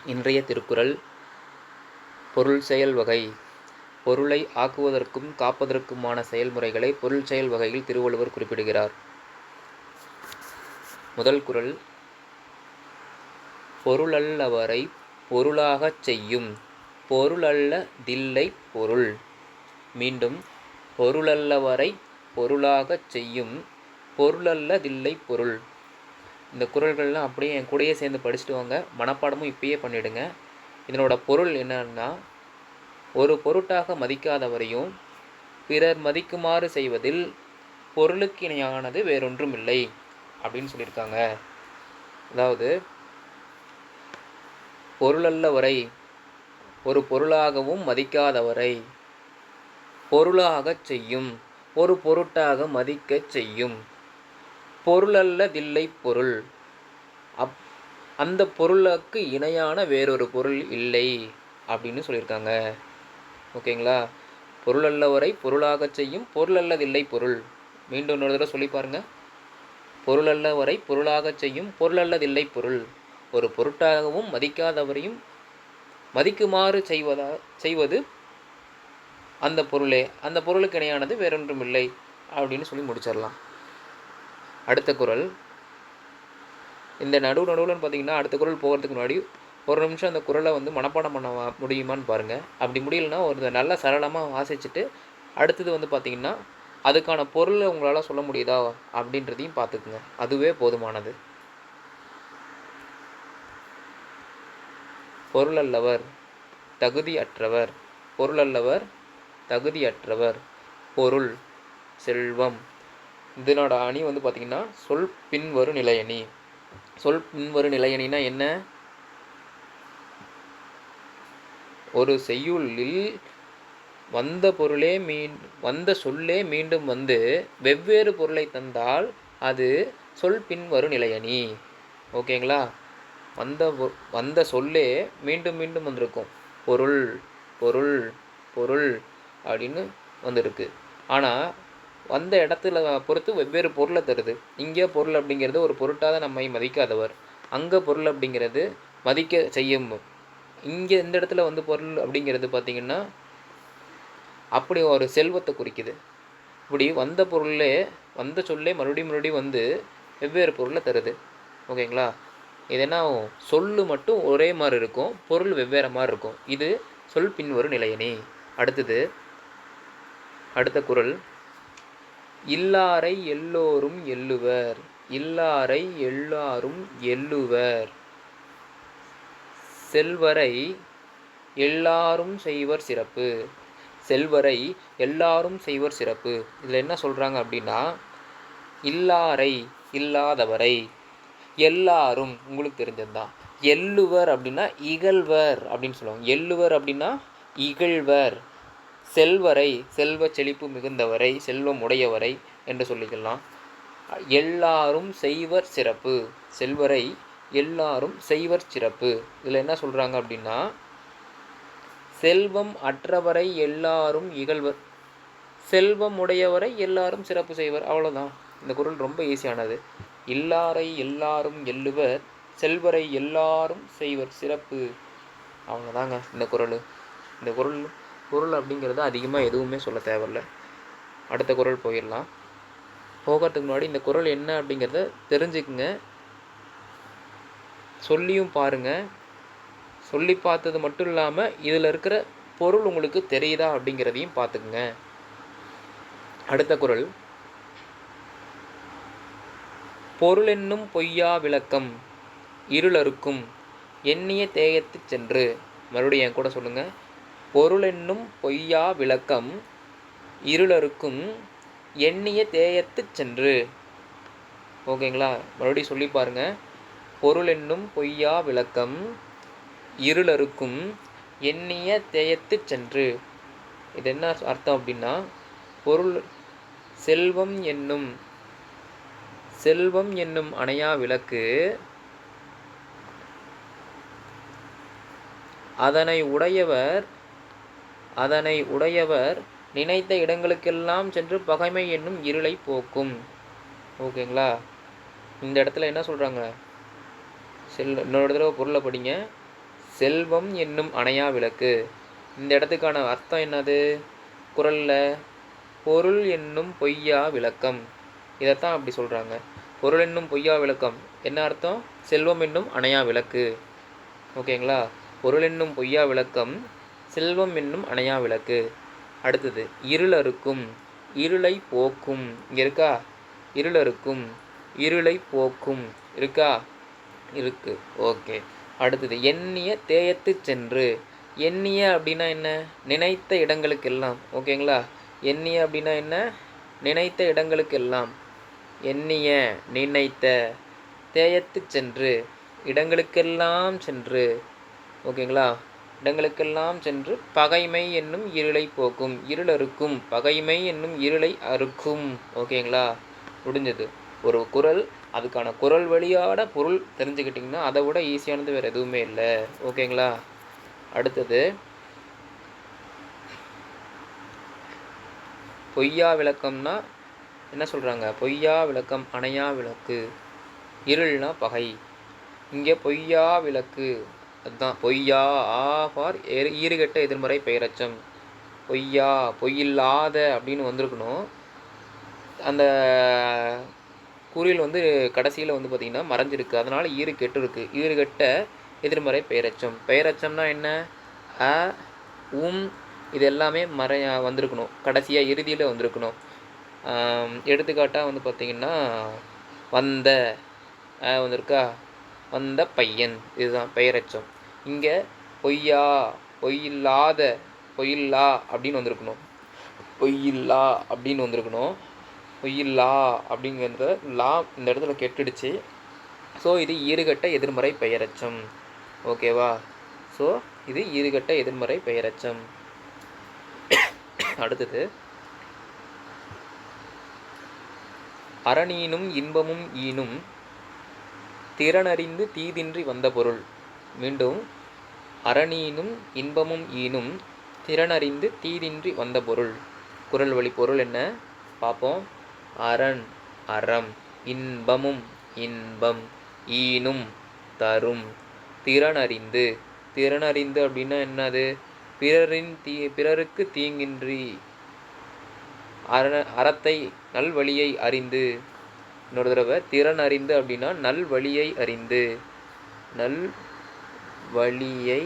இன்றைய திருக்குறள் பொருள் செயல் வகை. பொருளை ஆக்குவதற்கும் காப்பதற்குமான செயல்முறைகளை பொருள் செயல் வகையில் திருவள்ளுவர் குறிப்பிடுகிறார். முதல் குறள், பொருளல்லவரை பொருளாகச் செய்யும் பொருளல்ல தில்லை பொருள். மீண்டும், பொருளல்லவரை பொருளாகச் செய்யும் பொருளல்ல தில்லை பொருள். இந்த குறள்கள்லாம் அப்படியே என் கூடயே சேர்ந்து படிச்சுட்டு வாங்க. மனப்பாடமும் இப்பயே பண்ணிவிடுங்க. இதனோட பொருள் என்னன்னா, ஒரு பொருட்டாக மதிக்காதவரையும் பிறர் மதிக்குமாறு செய்வதில் பொருளுக்கு இணையானது வேறொன்றும் இல்லை அப்படின்னு சொல்லியிருக்காங்க. அதாவது, பொருளல்லவரை ஒரு பொருளாகவும் மதிக்காதவரை பொருளாகச் செய்யும் ஒரு பொருட்டாக மதிக்கச் செய்யும் பொருளல்ல தில்லை பொருள். அந்த பொருளுக்கு இணையான வேறொரு பொருள் இல்லை அப்படின்னு சொல்லியிருக்காங்க. ஓகேங்களா? பொருளல்லவரை பொருளாகச் செய்யும் பொருளல்லதில்லை பொருள். மீண்டும் இன்னொரு தடவை சொல்லி பாருங்க. பொருளல்லவரை பொருளாகச் செய்யும் பொருளல்லதில்லை பொருள். ஒரு பொருட்டாகவும் மதிக்காதவரையும் மதிக்குமாறு செய்வது அந்த பொருளே. அந்த பொருளுக்கு இணையானது வேறொன்றும் இல்லை அப்படின்னு சொல்லி முடிச்சிடலாம். அடுத்த குறள், இந்த நடுவில் பார்த்தீங்கன்னா அடுத்த குறள் போகிறதுக்கு முன்னாடி ஒரு நிமிஷம் அந்த குறளை மனப்பாடம் பண்ண முடியுமான்னு பாருங்கள். அப்படி முடியலன்னா ஒரு நல்ல சரளமாக வாசிச்சுட்டு அடுத்தது பார்த்தீங்கன்னா அதுக்கான பொருளை உங்களால் சொல்ல முடியுதா அப்படின்றதையும் பார்த்துக்குங்க. அதுவே போதுமானது. பொருளல்லவர் தகுதியற்றவர். பொருளல்லவர் தகுதியற்றவர். பொருள் செல்வம். இதனோட அணி பார்த்தீங்கன்னா சொல் பின்வரு நிலையணி. சொல் பின்வரு நிலையணினா என்ன? ஒரு செய்யுளில் வந்த பொருளே வந்த சொல்லே மீண்டும் வெவ்வேறு பொருளை தந்தால் அது சொல் பின்வரு நிலையணி. ஓகேங்களா? வந்த சொல்லே மீண்டும் மீண்டும் வந்திருக்கும். பொருள் பொருள் பொருள் அப்படின்னு வந்திருக்கு. ஆனால் வந்த இடத்துல பொறுத்து வெவ்வேறு பொருளை தருது. இங்கே பொருள் அப்படிங்கிறது ஒரு பொருட்டாக நம்மை மதிக்காதவர், அங்கே பொருள் அப்படிங்கிறது மதிக்க செய்யும். இங்கே இந்த இடத்துல பொருள் அப்படிங்கிறது பார்த்திங்கன்னா அப்படி ஒரு செல்வத்தை குறிக்குது. இப்படி வந்த பொருளே வந்த சொல்லே மறுபடியும் வெவ்வேறு பொருளை தருது. ஓகேங்களா? இது என்ன ஆகும்? சொல்லு மட்டும் ஒரே மாதிரி இருக்கும், பொருள் வெவ்வேறு மாதிரி இருக்கும். இது சொல் பின்வரும் நிலையணி. அடுத்த குறள், இல்லாரை எல்லோரும் எள்ளுவர். இல்லாரை எல்லாரும் எள்ளுவர். செல்வரை எல்லாரும் செய்வர் சிறப்பு. செல்வரை எல்லாரும் செய்வர் சிறப்பு. இதில் என்ன சொல்கிறாங்க அப்படின்னா, இல்லாரை இல்லாதவரை, எல்லாரும் உங்களுக்கு தெரிஞ்சதுதான். எள்ளுவர் அப்படின்னா இகழ்வர் அப்படின்னு சொல்லுவாங்க. எள்ளுவர் அப்படின்னா இகழ்வர். செல்வரை செல்வ செழிப்பு மிகுந்தவரை, செல்வம் உடையவரை என்று சொல்லிக்கலாம். எல்லாரும் செய்வர் சிறப்பு. செல்வரை எல்லாரும் செய்வர் சிறப்பு. இதில் என்ன சொல்கிறாங்க அப்படின்னா, செல்வம் அற்றவரை எல்லாரும் இகழ்வர், செல்வம் உடையவரை எல்லாரும் சிறப்பு செய்வர். அவ்வளோதான். இந்த குறள் ரொம்ப ஈஸியானது. இல்லாரை எல்லாரும் எள்ளுவர், செல்வரை எல்லாரும் செய்வர் சிறப்பு. அவ்வளோதாங்க இந்த குறள். இந்த குறள் அப்படிங்கிறது அதிகமாக எதுவுமே சொல்ல தேவையில்லை. அடுத்த குறள் போயிடலாம். போகிறதுக்கு முன்னாடி இந்த குறள் என்ன அப்படிங்கிறத தெரிஞ்சுக்குங்க. சொல்லியும் பாருங்கள். சொல்லி பார்த்தது மட்டும் இல்லாமல் இதில் இருக்கிற பொருள் உங்களுக்கு தெரியுதா அப்படிங்கிறதையும் பார்த்துக்குங்க. அடுத்த குறள், பொருள் என்னும் பொய்யா விளக்கம் இருளறுக்கும் எண்ணிய தேயத்து சென்று. மறுபடியும் என் கூட சொல்லுங்கள். பொருள் என்னும் பொய்யா விளக்கம் இருளறுக்கும் எண்ணிய தேயத்து சென்று. ஓகேங்களா? மறுபடியும் சொல்லி பாருங்கள். பொருள் என்னும் பொய்யா விளக்கம் இருளறுக்கும் எண்ணிய தேயத்து சென்று. இது என்ன அர்த்தம் அப்படின்னா, பொருள் செல்வம் என்னும் அணையா விளக்கு அதனை உடையவர் நினைத்த இடங்களுக்கெல்லாம் சென்று பகைமை என்னும் இருளை போக்கும். ஓகேங்களா? இந்த இடத்துல என்ன சொல்கிறாங்க? இன்னொரு தடவை பொருளை படிங்க. செல்வம் என்னும் அணையா விளக்கு. இந்த இடத்துக்கான அர்த்தம் என்னது குறளில்? பொருள் என்னும் பொய்யா விளக்கம். இதைத்தான் அப்படி சொல்கிறாங்க. பொருள் என்னும் பொய்யா விளக்கம் என்ன அர்த்தம்? செல்வம் என்னும் அணையா விளக்கு. ஓகேங்களா? பொருள் என்னும் பொய்யா விளக்கம், செல்வம் என்னும் அணையா விளக்கு. அடுத்தது இருளறுக்கும், இருளை போக்கும். இங்கே இருக்கா? இருளறுக்கும், இருளை போக்கும் இருக்கா? இருக்கு. ஓகே. அடுத்தது எண்ணிய தேயத்து சென்று. எண்ணிய அப்படின்னா என்ன? நினைத்த இடங்களுக்கெல்லாம். ஓகேங்களா? எண்ணிய அப்படின்னா என்ன? நினைத்த இடங்களுக்கெல்லாம். எண்ணிய நினைத்த, தேயத்து சென்று இடங்களுக்கெல்லாம் சென்று. ஓகேங்களா? இடங்களுக்கெல்லாம் சென்று பகைமை என்னும் இருளை போக்கும். இருள் அறுக்கும், பகைமை என்னும் இருளை அறுக்கும். ஓகேங்களா? முடிஞ்சது. ஒரு குறள், அதுக்கான குறள் வழியான பொருள் தெரிஞ்சுக்கிட்டிங்கன்னா அதை விட ஈஸியானது வேறு எதுவுமே இல்லை. ஓகேங்களா? அடுத்தது பொய்யா விளக்கம்னா என்ன சொல்கிறாங்க? பொய்யா விளக்கம் அணையா விளக்கு. இருள்னா பகை. இங்கே பொய்யா விளக்கு, அதுதான் பொய்யா. ஆ ஃபார் ஈறுகெட்ட எதிர்மறை பெயரச்சம். பொய்யா, பொய்யில்லாத அப்படின்னு வந்திருக்கணும். அந்த குறில் வந்து கடைசியில் வந்து பார்த்திங்கன்னா மறைஞ்சிருக்கு, அதனால் ஈறு கெட்டு இருக்குது. ஈறுகெட்ட எதிர்மறை பெயரச்சம். பெயரச்சம்னா என்ன? அ உம் இது எல்லாமே வந்திருக்கணும், கடைசியாக இறுதியில் வந்திருக்கணும். எடுத்துக்காட்டாக வந்து பார்த்திங்கன்னா வந்த வந்திருக்கா? வந்த பையன், இதுதான் பெயரச்சம். இங்கே பொய்யா, பொய்யில்லாத, பொய்யில்லா அப்படின்னு வந்திருக்கணும். பொய்யில்லா அப்படின்னு வந்திருக்கணும். பொய்யில்லா அப்படிங்கிறத லா இந்த இடத்துல கெட்டுடுச்சு. ஸோ இது ஈறுகட்ட எதிர்மறை பெயரச்சம். ஓகேவா? ஸோ இது ஈறுகட்ட எதிர்மறை பெயரச்சம். அடுத்தது அரணீனும் இன்பமும் ஈனும் திறனறிந்து தீதின்றி வந்த பொருள். மீண்டும், அரணீனும் இன்பமும் ஈனும் திறனறிந்து தீதின்றி வந்த பொருள். குறள் வழி பொருள் என்ன பார்ப்போம். அரண் அறம், இன்பமும் இன்பம், ஈனும் தரும், திறனறிந்து. திறனறிந்து அப்படின்னா என்னது? பிறருக்கு தீங்கின்றி, அறத்தை நல்வழியை அறிந்து. இன்னொரு தடவை, திறன் அறிந்து அப்படின்னா நல்வழியை அறிந்து. நல்வழியை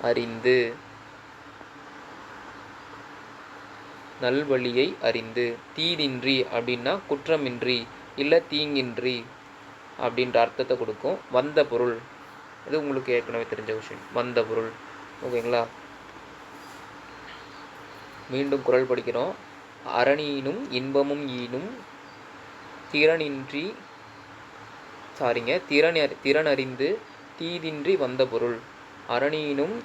அறிந்து, நல்வழியை அறிந்து. தீதின்றி அப்படின்னா குற்றமின்றி இல்லை தீங்கின்றி அப்படின்ற அர்த்தத்தை கொடுக்கும். வந்த பொருள், இது உங்களுக்கு ஏற்கனவே தெரிஞ்ச விஷயம். வந்த பொருள். ஓகேங்களா? மீண்டும் குறள் படிக்கிறோம். அரணீனும் இன்பமும் ஈனும் திறனின்றி, திறனறிந்து தீதின்றி வந்த பொருள். அரணீனும்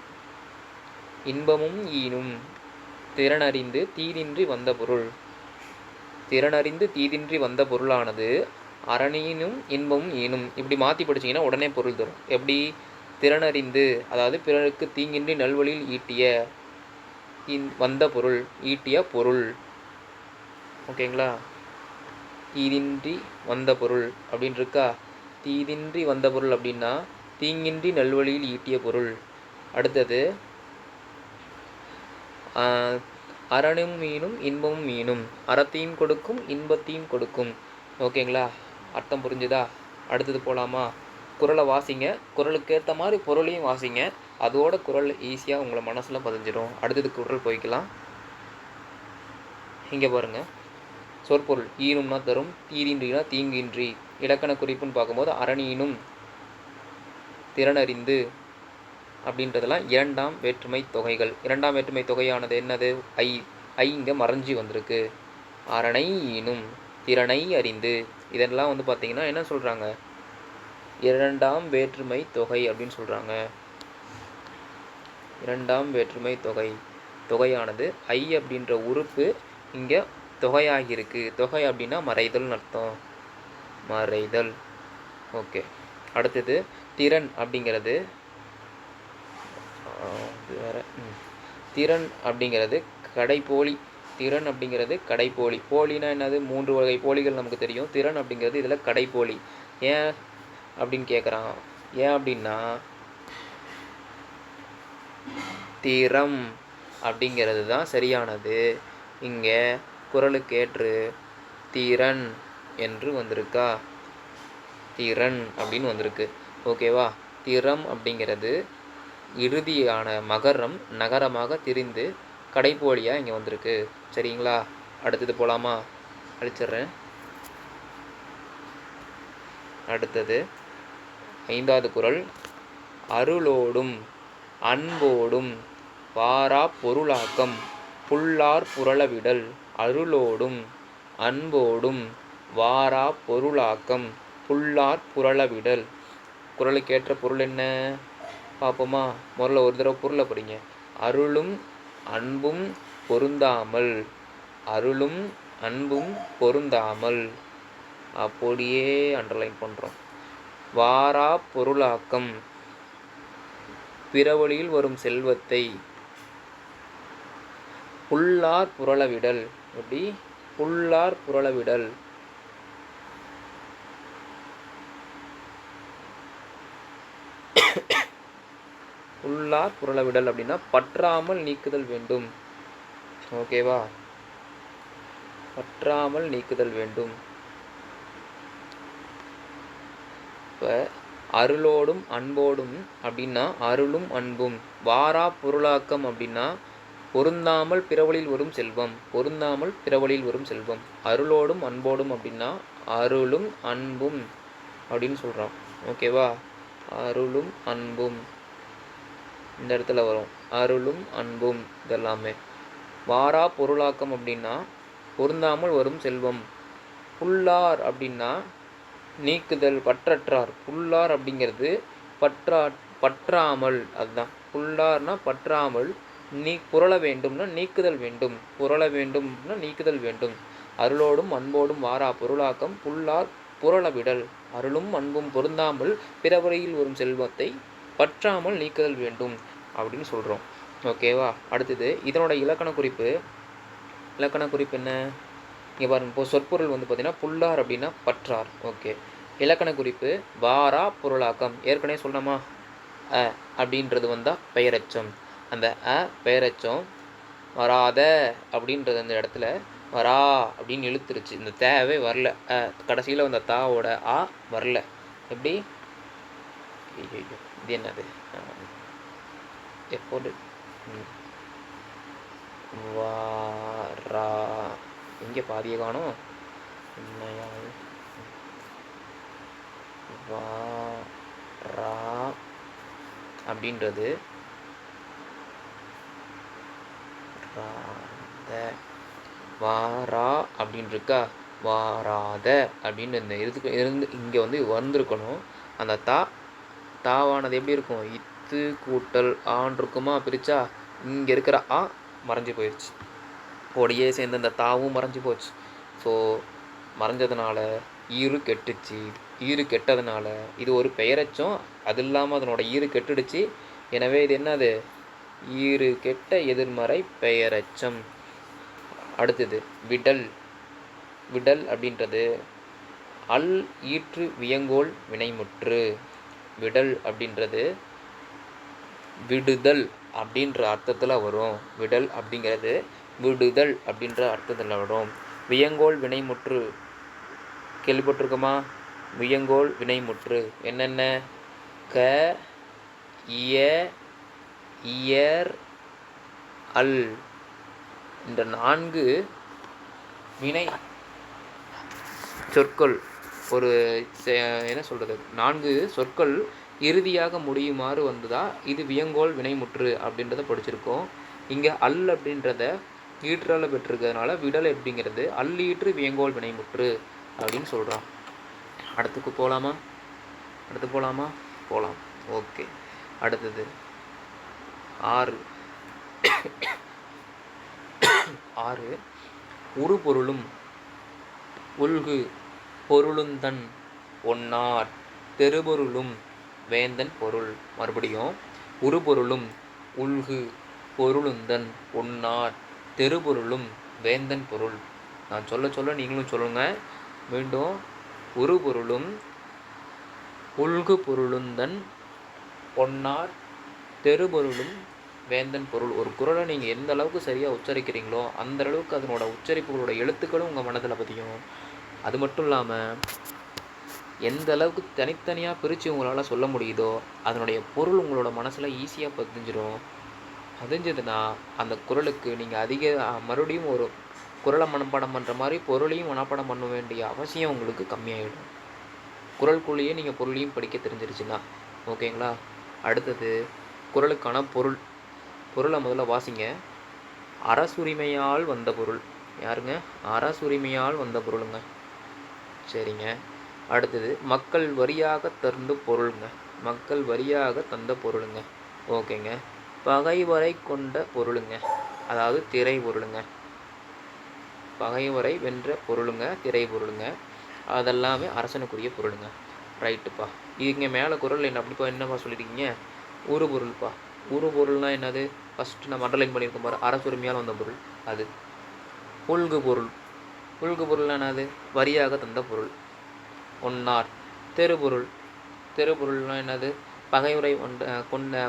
இன்பமும் ஈனும் திறனறிந்து தீதின்றி வந்த பொருள். திறனறிந்து தீதின்றி வந்த பொருளானது அரணீனும் இன்பமும் ஈனும். இப்படி மாற்றி படிச்சிங்கன்னா உடனே பொருள் தரும். எப்படி? திறனறிந்து, அதாவது பிறருக்கு தீங்கின்றி நல்வழியில் ஈட்டிய, வந்த பொருள், ஈட்டிய பொருள். ஓகேங்களா? தீதின்றி வந்த பொருள் அப்படின்னு இருக்கா? தீதின்றி வந்த பொருள் அப்படின்னா தீங்கின்றி நல்வழியில் ஈட்டிய பொருள். அடுத்தது அரணும் மீனும் இன்பமும் மீனும், அறத்தையும் கொடுக்கும் இன்பத்தையும் கொடுக்கும். ஓகேங்களா? அர்த்தம் புரிஞ்சுதா? அடுத்தது போகலாமா? குறளை வாசிங்க, குறளுக்கு ஏற்ற மாதிரி பொருளையும் வாசிங்க. அதோட குறள் ஈஸியாக உங்களை மனசில் பதிஞ்சிடும். அடுத்தது குறள் போய்க்கலாம். இங்கே பாருங்கள். சொற்பொருள். ஈனும்னா தரும், தீதின்றினா தீங்கின்றி. இலக்கண குறிப்புன்னு பார்க்கும்போது அரணீனும் திறனறிந்து அப்படின்றதெல்லாம் இரண்டாம் வேற்றுமை தொகைகள். இரண்டாம் வேற்றுமை தொகையானது என்னது? ஐ. ஐ இங்கே மறைஞ்சி வந்திருக்கு. அரணை ஈனும், திறனை அறிந்து, இதெல்லாம் வந்து பார்த்திங்கன்னா என்ன சொல்கிறாங்க? இரண்டாம் வேற்றுமை தொகை அப்படின்னு சொல்கிறாங்க. இரண்டாம் வேற்றுமை தொகை. தொகையானது ஐ அப்படின்ற உறுப்பு இங்கே தொகையாகியிருக்கு. தொகை அப்படின்னா மறைதல்னு அர்த்தம். மறைதல். ஓகே. அடுத்தது திறன் அப்படிங்கிறது வேறு. திறன் அப்படிங்கிறது கடைப்போலி. திறன் அப்படிங்கிறது கடைப்போலி. போலினா என்னது? 3 வகை போலிகள் நமக்கு தெரியும். திறன் அப்படிங்கிறது இதில் கடைப்போலி. ஏன் அப்படின்னு கேட்குறான். ஏன் அப்படின்னா திறம் அப்படிங்கிறது தான் சரியானது. இங்கே குறளுக்கேற்று திறன் என்று வந்திருக்கா, திறன் அப்படின்னு வந்திருக்கு. ஓகேவா? திறம் அப்படிங்கிறது இறுதியான மகரம் நகரமாக திரிந்து கடைப்பு வழியாக இங்கே வந்திருக்கு. சரிங்களா? அடுத்தது போகலாமா? அழிச்சிட்றேன். அடுத்தது 5வது குறள். அருளோடும் அன்போடும் வாரா பொருளாக்கம் புல்லார் புரளவிடல். அருளோடும் அன்போடும் வாரா பொருளாக்கம் புல்லார் புரளவிடல். குறளுக்கேற்ற பொருள் என்ன பார்ப்போமா? முதல்ல ஒரு தடவை பொருளை படிங்க. அருளும் அன்பும் பொருந்தாமல், அருளும் அன்பும் பொருந்தாமல், அப்படியே அண்டர்லைன் பண்ணுறோம். வாரா பொருளாக்கம், பிறவழியில் வரும் செல்வத்தை புல்லார் புரளவிடல். எப்படி? புல்லார் புரளவிடல். புல்லார் புரளவிடல் அப்படின்னா பற்றாமல் நீக்குதல் வேண்டும். ஓகேவா? பற்றாமல் நீக்குதல் வேண்டும். இப்போ அருளோடும் அன்போடும் அப்படின்னா அருளும் அன்பும். வாரா பொருளாக்கம் அப்படின்னா பொருந்தாமல் பிறவழியில் வரும் செல்வம், பொருந்தாமல் பிறவழியில் வரும் செல்வம். அருளோடும் அன்போடும் அப்படின்னா அருளும் அன்பும் அப்படின்னு சொல்கிறோம். ஓகேவா? அருளும் அன்பும் இந்த இடத்துல வரும். அருளும் அன்பும் இதெல்லாமே. வாரா பொருளாக்கம் அப்படின்னா பொருந்தாமல் வரும் செல்வம். புல்லார் அப்படின்னா நீக்குதல், பற்றற்றார். புல்லார் அப்படிங்கிறது பற்றாமல், அதுதான் புல்லார்னா பற்றாமல். புரள வேண்டும்னா நீக்குதல் வேண்டும், புரள வேண்டும்னா நீக்குதல் வேண்டும். அருளோடும் அன்போடும் வாரா பொருளாக்கம் புல்லார் புரளவிடல். அருளும் அன்பும் பொருந்தாமல் பிறவரையில் வரும் செல்வத்தை பற்றாமல் நீக்குதல் வேண்டும் அப்படின்னு சொல்கிறோம். ஓகேவா? அடுத்தது இதனோட இலக்கண குறிப்பு. இலக்கண குறிப்பு என்ன? இங்கே பாருங்க. இப்போ சொற்பொருள் வந்து பார்த்தீங்கன்னா புல்லார் அப்படின்னா பற்றார். ஓகே. இலக்கண குறிப்பு வாரா பொருளாக்கம். ஏற்கனவே சொன்னோமா? அப்படின்றது வந்தால் பெயரச்சம். அந்த பெயரச்சம் வராத அப்படின்றது அந்த இடத்துல வரா அப்படின்னு இழுத்துருச்சு. இந்த தேவை வரல. கடைசியில் வந்த தாவோட வரல. எப்படி? இது என்னது? எப்போது வாரா இங்கே பாதியை காணும். வாரா அப்படின்றது வாரா அப்படின்னு இருக்கா, வாராத அப்படின்னு இந்த இருந்து இங்கே வந்து வந்திருக்கணும். அந்த தாவானது எப்படி இருக்கும்? இத்து கூட்டல் ஆன் இருக்குமா? பிரிச்சா இங்கே இருக்கிற மறைஞ்சு போயிடுச்சு. பொடியே சேர்ந்து அந்த தாவும் மறைஞ்சு போச்சு. ஸோ மறைஞ்சதுனால ஈறு கெட்டுச்சு. ஈறு கெட்டதுனால இது ஒரு பெயரச்சம். அது இல்லாமல் அதனோட ஈறு கெட்டுடுச்சு. எனவே இது என்னது? ஈறு கெட்ட எதிர்மறை பெயரச்சம். அடுத்தது விடல். விடல் அப்படின்றது அல் ஈற்று வியங்கோல் வினைமுற்று. விடல் அப்படின்றது விடுதல் அப்படின்ற அர்த்தத்தில் வரும். விடல் அப்படிங்கிறது விடுதல் அப்படின்ற அர்த்தத்தில் வரும். வியங்கோல் வினைமுற்று கேள்விப்பட்டிருக்குமா? வியங்கோல் வினைமுற்று என்னென்ன? க, இய, இயர், அல். இந்த 4 வினை சொற்கள் ஒரு என்ன சொல்கிறது, 4 சொற்கள் இறுதியாக முடியுமாறு வந்ததா இது வியங்கோல் வினைமுற்று அப்படின்றத படிச்சிருக்கோம். இங்கே அல் அப்படின்றத ஈற்றால பெற்றிருக்கிறதுனால விடல் அப்படிங்கிறது அல்லீற்று வியங்கோல் வினைமுற்று அப்படின்னு சொல்கிறான். அடுத்துக்கு போகலாமா? அடுத்து போகலாமா? போகலாம். ஓகே. அடுத்தது 6. உரு பொருளும் உல்கு பொருளுந்தன் ஒன்னார் தெருபொருளும் வேந்தன் பொருள். மறுபடியும் உரு பொருளும் உல்கு பொருளுந்தன் ஒன்னார் தெருபொருளும் வேந்தன் பொருள். நான் சொல்ல சொல்ல நீங்களும் சொல்லுங்கள். மீண்டும் உரு பொருளும் உல்கு பொருளுந்தன் ஒன்னார் தெருபொருளும் வேந்தன் பொருள். ஒரு குறளை நீங்கள் எந்த அளவுக்கு சரியாக உச்சரிக்கிறீங்களோ அந்த அளவுக்கு அதனோட உச்சரிப்புகளோட எழுத்துக்களும் உங்கள் மனதில் பதியும். அது மட்டும் இல்லாமல் எந்த அளவுக்கு தனித்தனியாக பிரித்து உங்களால் சொல்ல முடியுதோ அதனுடைய பொருள் உங்களோட மனசில் ஈஸியாக பதிஞ்சிடும். பதிஞ்சதுன்னா அந்த குறளுக்கு நீங்கள் மறுபடியும் ஒரு குறளை மனப்பாடம் பண்ணுற மாதிரி பொருளையும் மனப்பாடம் பண்ண வேண்டிய அவசியம் உங்களுக்கு கம்மியாயிடும். குறளுக்குள்ளேயே நீங்கள் பொருளையும் படிக்க தெரிஞ்சிருச்சுன்னா. ஓகேங்களா? அடுத்தது குறளுக்கான பொருளை முதல்ல வாசிங்க. அரசுரிமையால் வந்த பொருள். யாருங்க? அரசுரிமையால் வந்த பொருளுங்க. சரிங்க. அடுத்தது மக்கள் வரியாக தந்த பொருளுங்க. மக்கள் வரியாக தந்த பொருளுங்க. ஓகேங்க. பகைவரை கொண்ட பொருளுங்க. அதாவது திரை பொருளுங்க. பகைவரை வென்ற பொருளுங்க, திரை பொருளுங்க. அதெல்லாமே அரசனுக்குரிய பொருளுங்க. ரைட்டுப்பா. இங்கே மேலே குறள் என்னப்பா சொல்லியிருக்கீங்க? ஒரு பொருள்ப்பா. ஒரு பொருள்னால் என்னது? ஃபஸ்ட்டு நம்ம அண்டர்லைன் பண்ணியிருக்கோம் பாரு, அரசுரிமையால் வந்த பொருள். அது உள்கு பொருள். உள்கு பொருள்னால் என்னது? வரியாக தந்த பொருள். ஒன்னார். தெருபொருள். தெருபொருள்னால் என்னது? பகைவரை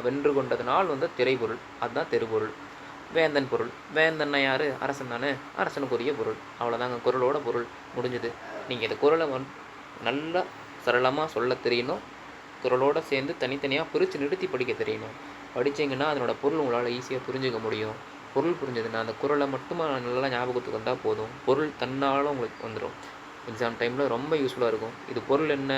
வென்று கொண்டதுனால் வந்த திரைப்பொருள். அதுதான் தெருபொருள். வேந்தன் பொருள். வேந்தன்னா யார்? அரசன் தானே. அரசனுக்குரிய பொருள். அவ்வளோதாங்க குறளோட பொருள் முடிஞ்சுது. நீங்கள் இந்த குறளை நல்லா சரளமாக சொல்ல தெரியணும். குறளோடு சேர்ந்து தனித்தனியாக பிரித்து நிறுத்தி படிக்க தெரியணும். படித்தீங்கன்னா அதனோட பொருள் உங்களால் ஈஸியாக புரிஞ்சுக்க முடியும். பொருள் புரிஞ்சதுன்னா அந்த குறளை மட்டும் நல்லா ஞாபகத்துக்கு வந்தால் போதும். பொருள் தன்னால் உங்களுக்கு வந்துடும். எக்ஸாம் டைமில் ரொம்ப யூஸ்ஃபுல்லாக இருக்கும். இது பொருள் என்ன,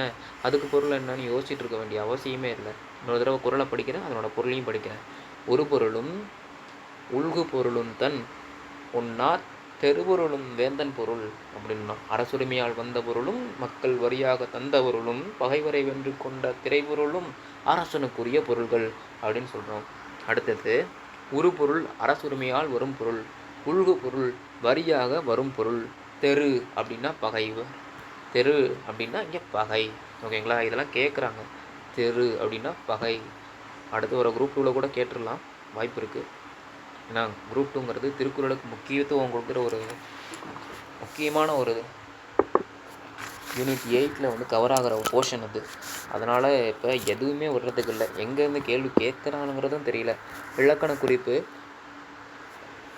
அதுக்கு பொருள் என்னன்னு யோசிச்சுட்டு இருக்க வேண்டிய அவசியமே இல்லை. இன்னொரு தடவை குறளை படிக்கிறேன், அதனோட பொருளையும் படிக்கிறேன். ஒரு பொருளும் உள்கு பொருளும் தன் ஒன்னார் தெருபொருளும் வேந்தன் பொருள் அப்படின்னா அரசுரிமையால் வந்த பொருளும் மக்கள் வரியாக தந்த பொருளும் பகைவரை வென்று கொண்ட திரைப்பொருளும் அரசனுக்குரிய பொருள்கள் அப்படின்னு சொல்கிறோம். அடுத்தது உருபொருள் அரசுரிமையால் வரும் பொருள். உள்கு பொருள் வரியாக வரும் பொருள். தெரு அப்படின்னா பகைவர். தெரு அப்படின்னா இங்கே பகை. ஓகேங்களா? இதெல்லாம் கேட்குறாங்க. தெரு அப்படின்னா பகை. அடுத்து வர குரூப் 2ல் கூட கேட்டுடலாம், வாய்ப்பு இருக்குது. ஏன்னா குரூப் 2ங்கிறது திருக்குறளுக்கு முக்கியத்துவம் கொடுக்குற ஒரு முக்கியமான ஒரு யூனிட் 8ல் கவர் ஆகிற ஒரு போர்ஷன் அது. அதனால் இப்போ எதுவுமே விடுறதுக்கு இல்லை. எங்கேருந்து கேள்வி கேட்குறானுங்கிறதும் தெரியல. இலக்கண குறிப்பு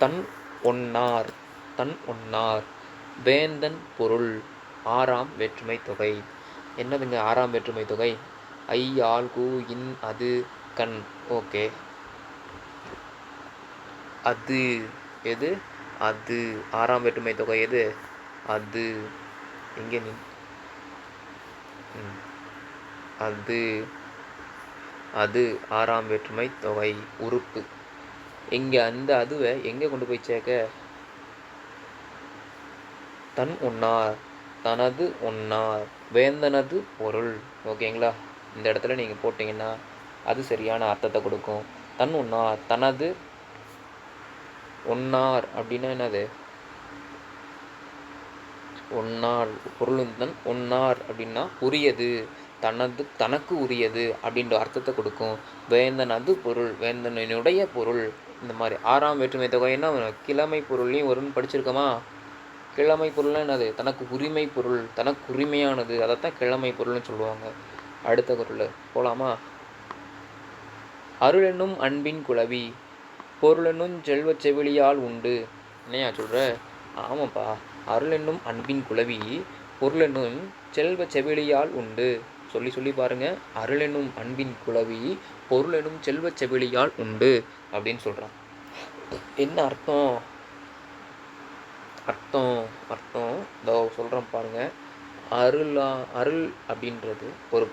தன் ஒன்னார். தன் ஒன்னார் வேந்தன் பொருள். 6ஆம் வேற்றுமை தொகை. என்னதுங்க 6ஆம் வேற்றுமை தொகை? ஐ, ஆல், கு, இன், அது, கண். ஓகே. அது எது? அது 6ஆம் வேற்றுமை தொகை எது? அது எங்கே நீ? அது அது 6ஆம் வேற்றுமை தொகை உறுப்பு. இங்கே அந்த அதுவை எங்கே கொண்டு போய் சேர்க்க? தன் ஒன்னார். தனது ஒன்னார் வேந்தனது பொருள். ஓகேங்களா? இந்த இடத்துல நீங்கள் போட்டிங்கன்னா அது சரியான அர்த்தத்தை கொடுக்கும். தன் ஒன்னார். தனது ஒன்னார் அப்படின்னா என்னது? ஒன்னார் பொருளும் தன் ஒன்னார் அப்படின்னா உரியது, தனக்கு உரியது அப்படின்ற அர்த்தத்தை கொடுக்கும். வேந்தனது பொருள், வேந்தனுடைய பொருள். இந்த மாதிரி 6ஆம் வேற்றுமை தொகைன்னா கிழமை பொருள்லையும் வரும்னு படிச்சிருக்கோமா? கிழமை பொருள்னா என்னது? தனக்கு உரிமை பொருள், தனக்கு உரிமையானது. அதைத்தான் கிழமை பொருள்னு சொல்லுவாங்க. அடுத்த குறள் போகலாமா? அருள் என்னும் அன்பின் குளவி பொருள் என்னும் செல்வச் செவிலியால் உண்டு. என்னையா சொல்கிற? ஆமாப்பா. அருள் என்னும் அன்பின் குளவி பொருள் என்னும் செல்வச் செவிலியால் உண்டு. சொல்லி பாருங்கள். அருள் என்னும் அன்பின் குளவி பொருள் என்னும் செல்வச் செவிலியால் உண்டு அப்படின்னு சொல்கிறான். என்ன அர்த்தம்? அர்த்தம் இதோ சொல்கிறேன் பாருங்கள். அருள் அப்படின்றது ஒரு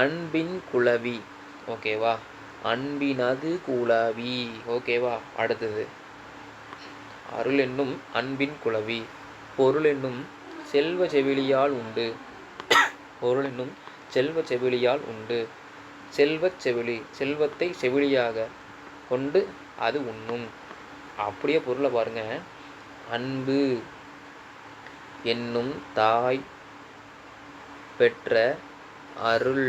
அன்பின் குளவி. ஓகேவா? அன்பினது குளவி. ஓகேவா? அடுத்தது அருள் என்னும் அன்பின் குளவி பொருள் என்னும் செல்வ செவிலியால் உண்டு. பொருள் என்னும் செல்வ செவிலியால் உண்டு. செல்வச் செவிலி செல்வத்தை செவிலியாக கொண்டு அது உண்ணும். அப்படியே பொருளை பாருங்க. அன்பு என்னும் தாய் பெற்ற அருள்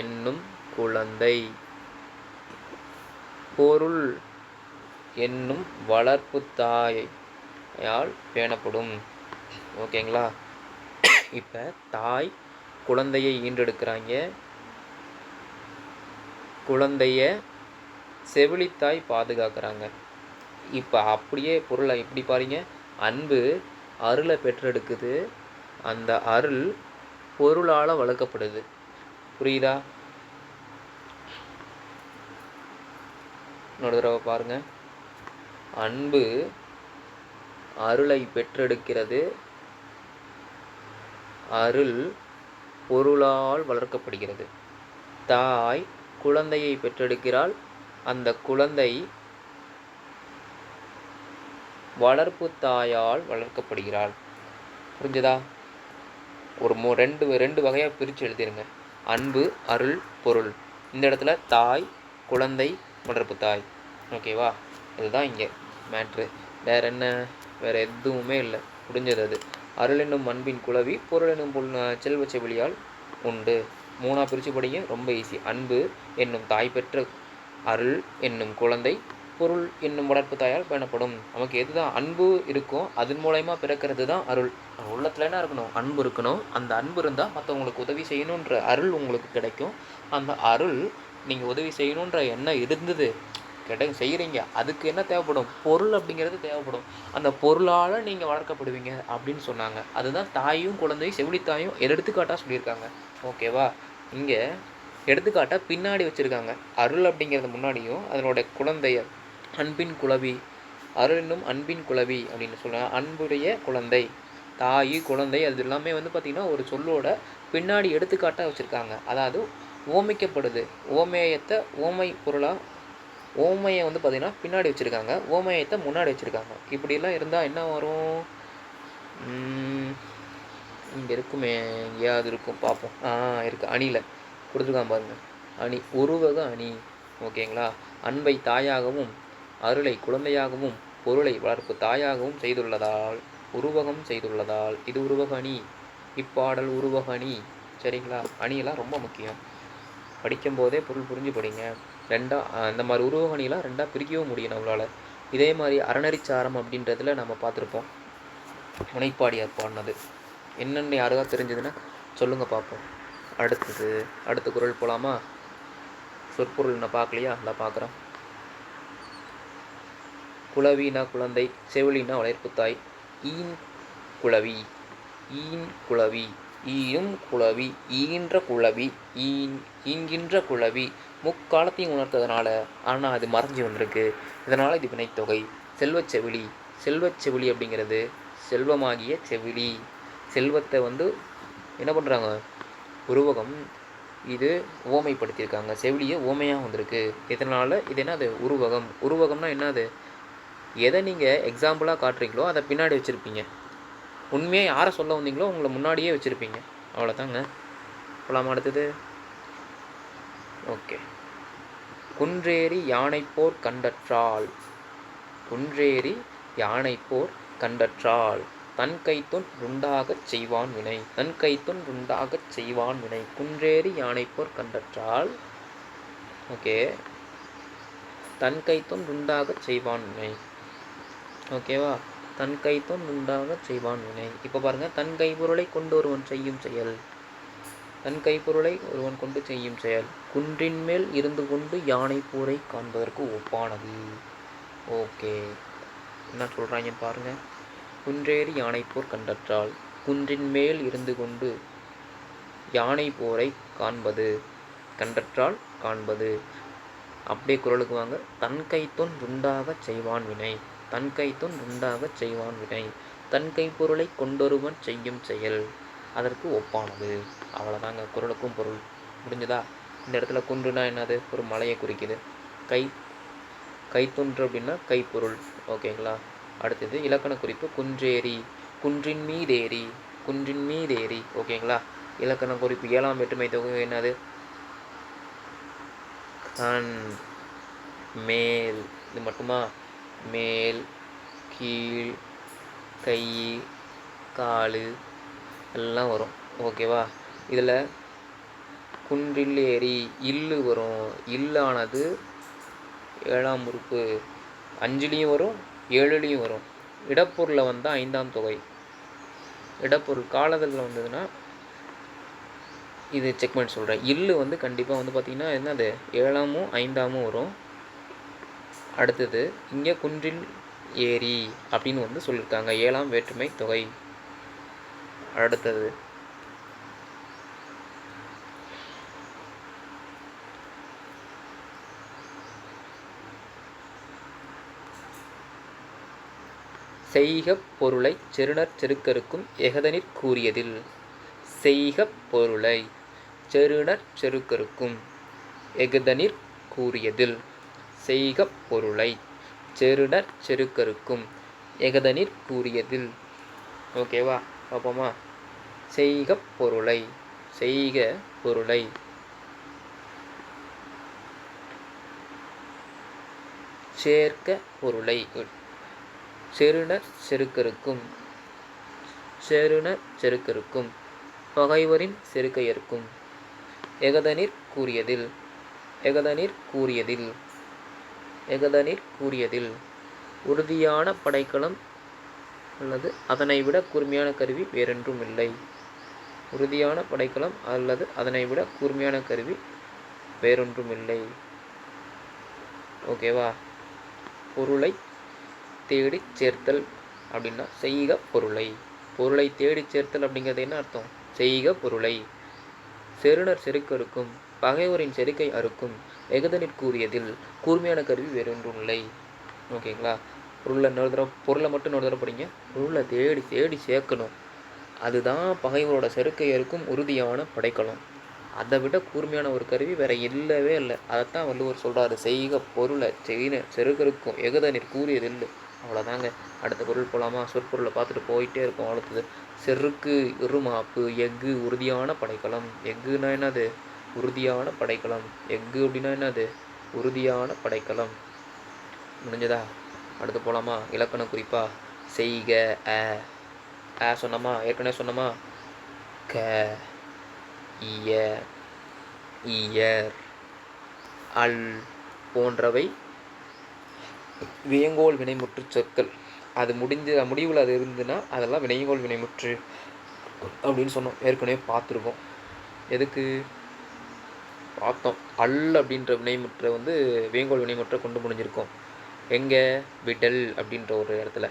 என்னும் குழந்தை பொருள் என்னும் வளர்ப்பு தாயால் பேணப்படும். ஓகேங்களா? இப்போ தாய் குழந்தையை ஈன்றெடுக்கிறாங்க. குழந்தைய செவிலித்தாய் பாதுகாக்கிறாங்க. இப்போ அப்படியே பொருளை இப்படி பாருங்க, அன்பு அருளை பெற்றெடுக்குது, அந்த அருள் பொருளால் வளர்க்கப்படுது. புரியுதா? இன்னொரு தடவை பாருங்க, அன்பு அருளை பெற்றெடுக்கிறது, அருள் பொருளால் வளர்க்கப்படுகிறது. தாய் குழந்தையை பெற்றெடுக்கிறாள், அந்த குழந்தை வளர்ப்பு தாயால் வளர்க்கப்படுகிறாள். புரிஞ்சுதா? ஒரு ரெண்டு வகையாக பிரித்து எழுதிருங்க. அன்பு, அருள், பொருள். இந்த இடத்துல தாய், குழந்தை, வளர்ப்பு தாய். ஓகேவா? இதுதான் இங்கே மேட்ரு. வேறு என்ன? வேறு எதுவுமே இல்லை. முடிஞ்சது அது. அருள் என்னும் அன்பின் குளவி, பொருள் என்னும் செல்வ செவிலியால் உண்டு. 3ஆக பிரித்து படிங்க, ரொம்ப ஈஸி. அன்பு என்னும் தாய் பெற்ற அருள் என்னும் குழந்தை, பொருள் என்னும் வளர்ப்பு தாயால் பயணப்படும். நமக்கு எதுதான் அன்பு இருக்கும், அதன் மூலயமா பிறக்கிறது தான் அருள். உள்ளத்தில் என்ன இருக்கணும்? அன்பு இருக்கணும். அந்த அன்பு இருந்தால் மற்றவங்களுக்கு உதவி செய்யணுன்ற அருள் உங்களுக்கு கிடைக்கும். அந்த அருள் நீங்கள் உதவி செய்யணுன்ற எண்ணம் இருந்தது செய்கிறீங்க, அதுக்கு என்ன தேவைப்படும்? பொருள் அப்படிங்கிறது தேவைப்படும். அந்த பொருளால் நீங்கள் வளர்க்கப்படுவீங்க அப்படின்னு சொன்னாங்க. அதுதான் தாயும் குழந்தையும் செவிலித்தாயும் எடுத்துக்காட்டாக சொல்லியிருக்காங்க. ஓகேவா? இங்கே எடுத்துக்காட்டாக பின்னாடி வச்சுருக்காங்க. அருள் அப்படிங்கிறது முன்னாடியும், அதனோட குழந்தைய அன்பின் குளவி, அருள் என்னும் அன்பின் குளவி அப்படின்னு சொல்லுவாங்க. அன்புடைய குழந்தை, தாய், குழந்தை, அது எல்லாமே பார்த்திங்கன்னா ஒரு சொல்லோட பின்னாடி எடுத்துக்காட்டாக வச்சுருக்காங்க. அதாவது ஓமைக்கப்படுது. ஓமேயத்தை ஓமை பொருளாக, ஓமையை பார்த்திங்கன்னா பின்னாடி வச்சுருக்காங்க, ஓமயத்தை முன்னாடி வச்சுருக்காங்க. இப்படிலாம் இருந்தால் என்ன வரும்? இங்கே இருக்குமே, எங்கேயாவது இருக்கும், பார்ப்போம். இருக்குது, அணியில் கொடுத்துருக்கான் பாருங்கள். அணி, உருவக அணி. ஓகேங்களா? அன்பை தாயாகவும், அருளை குழந்தையாகவும், பொருளை வளர்ப்பு தாயாகவும் செய்துள்ளதால், உருவகம் செய்துள்ளதால் இது உருவக அணி. இப்பாடல் உருவக அணி. சரிங்களா? அணியெல்லாம் ரொம்ப முக்கியம். படிக்கும்போதே பொருள் புரிஞ்சு படிங்க. இந்த மாதிரி உருவக அணியெல்லாம் 2ஆக பிரிக்கவும் முடியும் நம்மளால். இதே மாதிரி அறநெறிச்சாரம் அப்படின்றதுல நம்ம பார்த்துருப்போம், முனைப்பாடியார் பாடினது. என்னென்னு யாருக்காக தெரிஞ்சதுன்னா சொல்லுங்கள் பார்ப்போம். அடுத்த குறள் போகலாமா? சொற்பொருள் நான் பார்க்கலையா? நான் பார்க்குறேன். குளவினா குழந்தை, செவிலினா வளர்ப்பு தாய். ஈன் குளவி, ஈன் குளவி, ஈயும் குளவி, ஈன்ற குளவி, ஈங்கின்ற குளவி. முக்காலத்தையும் உணர்த்ததுனால, ஆனால் அது மறைஞ்சி வந்திருக்கு. இதனால் இது வினைத்தொகை. செல்வச்செவிலி, செல்வச்செவிலி அப்படிங்கிறது செல்வமாகிய செவிலி. செல்வத்தை என்ன பண்ணுறாங்க? உருவகம். இது ஓமைப்படுத்தியிருக்காங்க. செவிலியை ஓமையாக வந்திருக்கு. இதனால் இது என்னது? உருவகம். உருவகம்னா என்னது? எதை நீங்கள் எக்ஸாம்பிளாக காட்டுறீங்களோ அதை பின்னாடி வச்சுருப்பீங்க. உண்மையாக யாரை சொல்ல வந்தீங்களோ உங்களை முன்னாடியே வச்சுருப்பீங்க. அவ்வளோதாங்க. போகலாமா? அடுத்தது. ஓகே. குன்றேறி யானைப்போர் கண்டற்றாள், குன்றேறி யானைப்போர் கண்டற்றாள் தன் கைத்துன் ருண்டாகச் செய்வான் வினை. தன் கைத்துன் ருண்டாகச் செய்வான் வினை. குன்றேறி யானைப்போர் கண்டற்றாள். ஓகே. தன் கைத்துன் ருண்டாகச் செய்வான் வினை. ஓகேவா? தன் கைத்துன் ருண்டாகச் செய்வான் வினை. இப்போ பாருங்கள், தன் கைப்பொருளை கொண்டு ஒருவன் செய்யும் செயல். தன் கைப்பொருளை ஒருவன் கொண்டு செய்யும் செயல் குன்றின் மேல் இருந்து கொண்டு யானை போரை காண்பதற்கு ஒப்பானது. ஓகே, என்ன சொல்கிறாங்கன்னு பாருங்கள். குன்றேறி யானைப்போர் கண்டற்றால், குன்றின் மேல் இருந்து கொண்டு யானை போரை காண்பது, கண்டற்றால் காண்பது. அப்படியே குறளுக்கு வாங்க. தன் கைத்துன் ருண்டாகச் செய்வான் வினை. தன் கைத்துன் ருண்டாகச் செய்வான் வினை. தன் கைப்பொருளை கொண்டொருவன் செய்யும் செயல் அதற்கு ஒப்பானது. அவ்வளோதாங்க, குறளுக்கும் பொருள் முடிஞ்சதா? இந்த இடத்துல குன்றுனா என்னது? ஒரு மலையை குறிக்குது. கைத்துன்று அப்படின்னா கைப்பொருள். ஓகேங்களா? அடுத்தது இலக்கண குறிப்பு. குன்றேறி, குன்றின் மீதேறி, குன்றின் மீதேறி. ஓகேங்களா? இலக்கண குறிப்பு 7ஆம் வேற்றுமை தொகை என்னது? கண், மேல். இது மட்டுமா? மேல், கீழ், கை, காலு எல்லாம் வரும். ஓகேவா? இதில் குன்றில் ஏறி இல்லு வரும். இல்லானது 7ஆம் உறுப்பு. 5லேயும் வரும், 7லேயும் வரும். இடப்பொருளில் வந்தால் 5ஆம் தொகை. இடப்பொருள் காலத்தில் வந்ததுன்னா இது செக் பண்ணி சொல்கிறேன். இல்லு கண்டிப்பாக பார்த்திங்கன்னா என்னது? 7ஆமும் 5ஆமும் வரும். அடுத்தது இங்கே குன்றில் ஏரி அப்படின்னு வந்து சொல்லியிருக்காங்க. 7ஆம் வேற்றுமை தொகை. அடுத்தது செய்கப் பொருளைச் செருணர் செருக்கருக்கும் எகதனிற் கூறியதில். செய்கப் பொருளை செருணர் செருக்கருக்கும் எகதனிற் கூறியதில். செய்கப் பொருளை செருணர் செருக்கருக்கும் எகதனிற் கூறியதில். ஓகேவா? பார்ப்போமா? செய்கப் பொருளை, செய்க பொருளை, சேர்க்க பொருளை, செருணர் செருக்கருக்கும், செருணர் செருக்கருக்கும், பகைவரின் செருக்கையர்க்கும், எகதனிற் கூறியதில், எகதனிற் கூறியதில், எகதனிற் கூறியதில். உறுதியான படைக்கலம் அல்லது அதனை விட கூர்மையான கருவி வேறொன்றும் இல்லை. உறுதியான படைக்கலம் அல்லது அதனை விட கூர்மையான கருவி வேறொன்றும் இல்லை. ஓகேவா? பொருளை தேடி சேர்த்தல் அப்படின்னா செய்க பொருளை. பொருளை தேடி சேர்த்தல் அப்படிங்கிறது என்ன அர்த்தம்? செய்க பொருளை. செருணர் செருக்கருக்கும் பகைவரின் செருக்கை அறுக்கும் எகதனிற் கூறியதில் கூர்மையான கருவி வேறொன்றும் இல்லை. ஓகேங்களா? பொருளை மட்டும் இன்னொரு தடவை படிங்க. பொருளை தேடி தேடி சேர்க்கணும். அதுதான் பகைவரோட செருக்கை அறுக்கும் உறுதியான படைக்கலம். அதை விட கூர்மையான ஒரு கருவி வேற இல்லவே இல்லை. அதைத்தான் வள்ளுவர் சொல்கிறாரு. செய்க பொருளை செருக்கருக்கும் எகதனிற் கூறியதில். அவ்வளோதாங்க. அடுத்த பொருள் போகலாமா? சொற்பொருளை பார்த்துட்டு போயிட்டே இருக்கும். அடுத்தது செருக்கு இருமாப்பு எஃகு உறுதியான படைக்கலம். எஃகுனா என்னது? உறுதியான படைக்கலம். எஃகு அப்படின்னா என்னது? உறுதியான படைக்கலம். முடிஞ்சதா? அடுத்து போகலாமா? இலக்கண குறிப்பா செய்க அ சொன்னோமா? ஏற்கனவே சொன்னோமா? க இய இயர் அல் போன்றவை வியங்கோல் வினைமுற்று சொற்கள். அது முடிவில் அது இருந்துன்னா அதெல்லாம் வினைங்கோல் வினைமுற்று அப்படின்னு சொன்னோம். ஏற்கனவே பார்த்துருக்கோம். எதுக்கு பார்த்தோம்? அல் அப்படின்ற வினைமுற்றை வந்து வியங்கோல் வினைமுற்றை கொண்டு முடிஞ்சிருக்கோம். எங்கே? விடல் அப்படின்ற ஒரு இடத்துல.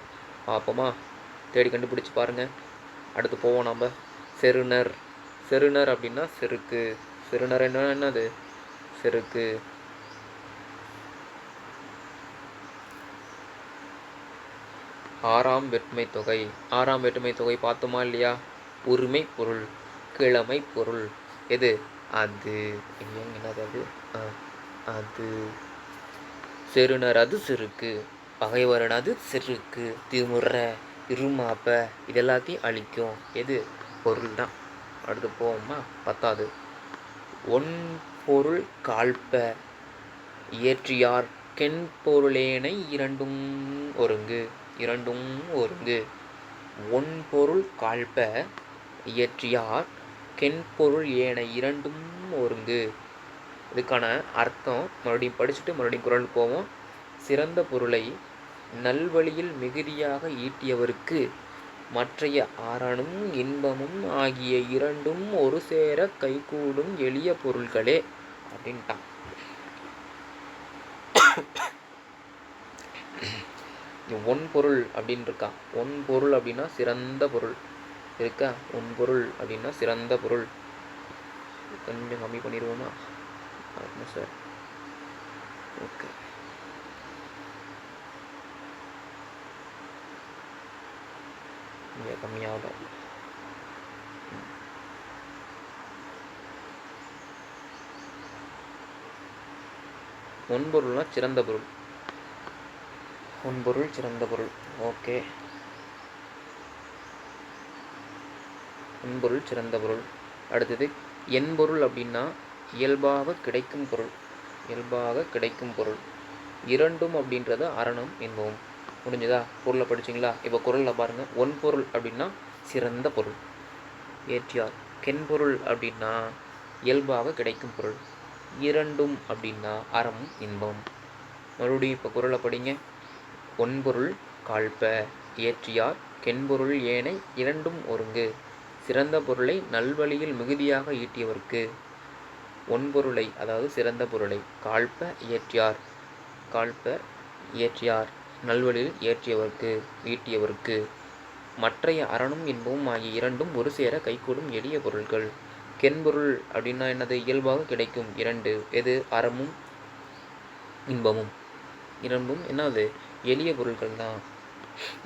பார்ப்போமா? தேடி கண்டுபிடிச்சி பாருங்கள். அடுத்து போவோம் நம்ம. செருணர். செருணர் அப்படின்னா செருக்கு. செருணர் என்னது? செருக்கு. ஆறாம் வேற்றுமை தொகை. ஆறாம் வேற்றுமை தொகை பார்த்தோமா இல்லையா? உரிமை பொருள், கிழமை பொருள். எது? அது. என்னது அது? அது. செருணர் அது செருக்கு, பகைவரன் அது செருக்கு, திமுற இருமாப்ப இது எல்லாத்தையும் அழிக்கும். எது? பொருள் தான். அடுத்து போவோமா? 10வது. ஒன் பொருள் காழ்ப்ப இயற்றியார் கென் பொருளேனை இரண்டும் ஒருங்கு. இரண்டும் ஒருங்கு. ஒன் பொருள் காழ்ப்ப இயற்றியார் கென் பொருள் ஏனை இரண்டும் ஒருங்கு. இதுக்கான அர்த்தம் மறுபடியும் படிச்சுட்டு மறுபடியும் குறள் போவோம். சிறந்த பொருளை நல்வழியில் மிகுதியாக ஈட்டியவருக்கு மற்றைய ஆறனும் இன்பமும் ஆகிய இரண்டும் ஒரு சேர கைகூடும் எளிய பொருள்களே அப்படின்ட்டான். ஒன் பொருள் அப்படின்னு இருக்கா? ஒன் பொருள் அப்படின்னா சிறந்த பொருள் இருக்கா? ஒன் பொருள் அப்படின்னா சிறந்த பொருள். கொஞ்சம் கம்மி பண்ணிடுவோமா சார்? ஓகே. இங்கே கம்மியாக ஒன்பொருள்னா சிறந்த பொருள். ஒன்பொருள் சிறந்த பொருள். ஓகே. ஒன்பொருள் சிறந்த பொருள். அடுத்தது என்பொருள் அப்படின்னா இயல்பாக கிடைக்கும் பொருள். இயல்பாக கிடைக்கும் பொருள். இரண்டும் அப்படின்றது அறனும் இன்பமும். முடிஞ்சதா? பொருளை படிச்சிங்களா? இப்போ குறளில் பாருங்கள். ஒன் பொருள் அப்படின்னா சிறந்த பொருள் ஏற்றியார். கென்பொருள் அப்படின்னா இயல்பாக கிடைக்கும் பொருள். இரண்டும் அப்படின்னா அறமும் இன்பம். மறுபடியும் இப்போ குறளை படிங்க. ஒன்பொருள் காழ்ப்ப இயற்றியார் கென்பொருள் ஏனை இரண்டும் ஒருங்கு. சிறந்த பொருளை நல்வழியில் மிகுதியாக ஈட்டியவருக்கு. ஒன்பொருளை அதாவது சிறந்த பொருளை காழ்ப்ப இயற்றியார். காழ்ப்ப இயற்றியார் நல்வழியில் ஏற்றியவர்க்கு ஈட்டியவர்க்கு மற்றைய அறனும் இன்பமும் ஆகிய இரண்டும் ஒரு சேர கைகூடும் எளிய பொருள்கள். கென்பொருள் அப்படின்னா என்னது? இயல்பாக கிடைக்கும் இரண்டு. எது? அறமும் இன்பமும். இரண்டும் என்னது? எளிய பொருட்கள் தான்.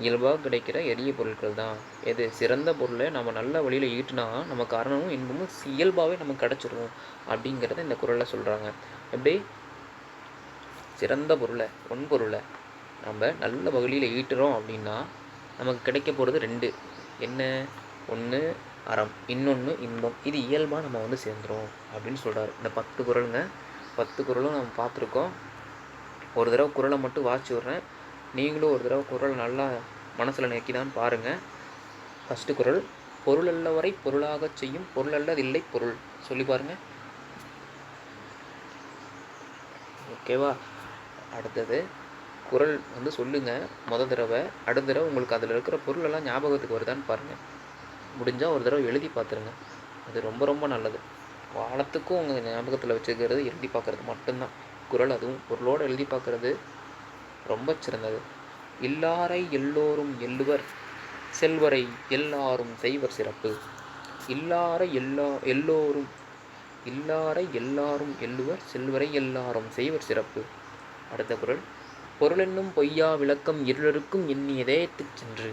இயல்பாக கிடைக்கிற எளிய பொருட்கள் தான். எது? சிறந்த பொருளை நம்ம நல்ல வழியில் ஈட்டினா நமக்கு அறமும் இன்பமும் இயல்பாகவே நமக்கு கிடச்சிரும் அப்படிங்கிறத இந்த குறளில் சொல்கிறாங்க. எப்படி? சிறந்த பொருளை பொருளை நம்ம நல்ல வழியில் ஈட்டுறோம் அப்படின்னா நமக்கு கிடைக்க போகிறது ரெண்டு. என்ன? ஒன்று அறம், இன்னொன்று இன்பம். இது இயல்பாக நம்ம சேர்ந்துடும் அப்படின்னு சொல்கிறார். இந்த 10 குறளுங்க. 10 குறளும் நம்ம பார்த்துருக்கோம். ஒரு தடவை குறளை மட்டும் வாசிச்சு விட்றேன். நீங்களும் ஒரு தடவை குறள் நல்லா மனசில் நிற்கிதான்னு பாருங்கள். ஃபஸ்ட்டு குறள், பொருளல்ல வரை பொருளாகச் செய்யும் பொருளல்லதில்லை பொருள். சொல்லி பாருங்கள். ஓகேவா? அடுத்தது குறள் சொல்லுங்கள் தடவை. அடுத்த தடவை உங்களுக்கு அதில் இருக்கிற பொருளெல்லாம் ஞாபகத்துக்கு வருதான்னு பாருங்கள். முடிஞ்சால் ஒரு தடவை எழுதி பார்த்துருங்க. அது ரொம்ப ரொம்ப நல்லது. காலத்துக்கும் உங்கள் ஞாபகத்தில் வச்சுக்கிறது எழுதி பார்க்குறது மட்டும்தான் குறள். அதுவும் பொருளோடு எழுதி பார்க்குறது ரொம்ப சிறந்தது. இல்லாரை எல்லோரும் எள்ளுவர் செல்வரை எல்லாரும் செய்வர் சிறப்பு. இல்லாரை எல்லோரும் எள்ளுவர் செல்வரை எல்லாரும் செய்வர் சிறப்பு. அடுத்த குறள், பொருளென்னும் பொய்யா விளக்கம் இருளருக்கும் எண்ணிய தேயத்துச் சென்று.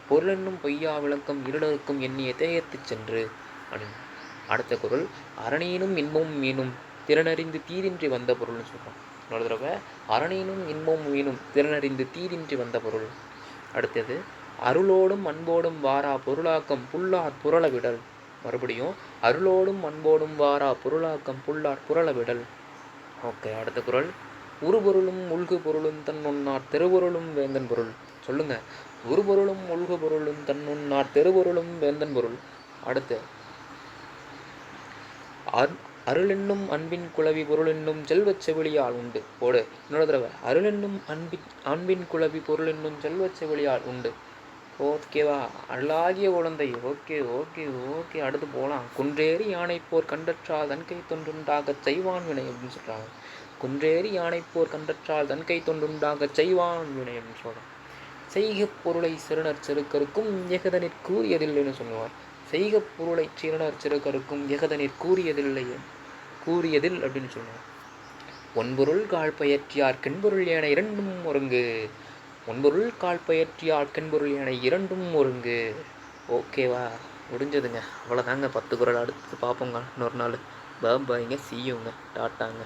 பொருளென்னும் பொய்யா விளக்கம் இருளருக்கும் எண்ணிய தேயத்துச் சென்று அப்படின்னு. அடுத்த குறள், அரணீனும் இன்பமும் மீனும் திறனறிந்து தீதின்றி வந்த பொருள்னு சொல்கிறோம். இன்னொரு தடவை, அரணீனும் இன்பமும் மீனும் திறனறிந்து தீதின்றி வந்த பொருள். அடுத்தது, அருளோடும் அன்போடும் வாரா பொருளாக்கம் புல்லார் புரள விடல். மறுபடியும், அருளோடும் அன்போடும் வாரா பொருளாக்கம் புல்லார் புரள விடல். ஓகே. அடுத்த குறள், உருபொருளும் உள்கு பொருளும் தன்னுன்னார் தெருபொருளும் வேந்தன் பொருள். சொல்லுங்க. உருபொருளும் உள்கு பொருளும் தன்னுன்னார் தெருபொருளும் வேந்தன் பொருள். அடுத்து, அருளென்னும் அன்பின் குளவி பொருளென்னும் செல்வச் செவிலியால் உண்டு. போடு. இன்னொரு தடவை, அருளென்னும் அன்பின் குளவி பொருளென்னும் செல்வச் செவிலியால் உண்டு. ஓகேவா? அருளாகிய குழந்தை. Okay okay okay. அடுத்து போகலாம். குன்றேறி யானை போர் கண்டற்றால் தன்கை தொண்டுண்டாகச் செய்வான் வினை அப்படின்னு சொல்கிறாங்க. குன்றேறி யானை போர் கண்டற்றால் தன்கை தொண்டுண்டாகச் செய்வான் வினை அப்படின்னு சொல்கிறான். செய்க பொருளை சிறுநர் செருக்கருக்கும் எகதனிற் கூறியதில்லைன்னு சொல்லுவார். செய்க பொருளை சிறுநர் செருக்கருக்கும் எகதனிற் கூறியதில் அப்படின்னு சொல்லுவார். ஒன்பொருள் கால் பயிற்சியார் கென்பொருள் என இரண்டும் ஒருங்கு. ஒன்பொருள் கால் பயிற்சியார் கென்பொருள் என இரண்டும் ஒருங்கு. ஓகேவா? முடிஞ்சதுங்க. அவ்வளோதாங்க 10 குறள். அடுத்து பார்ப்போங்க இன்னொரு நாள். பாய்ங்க. சீயுங்க. டாட்டாங்க.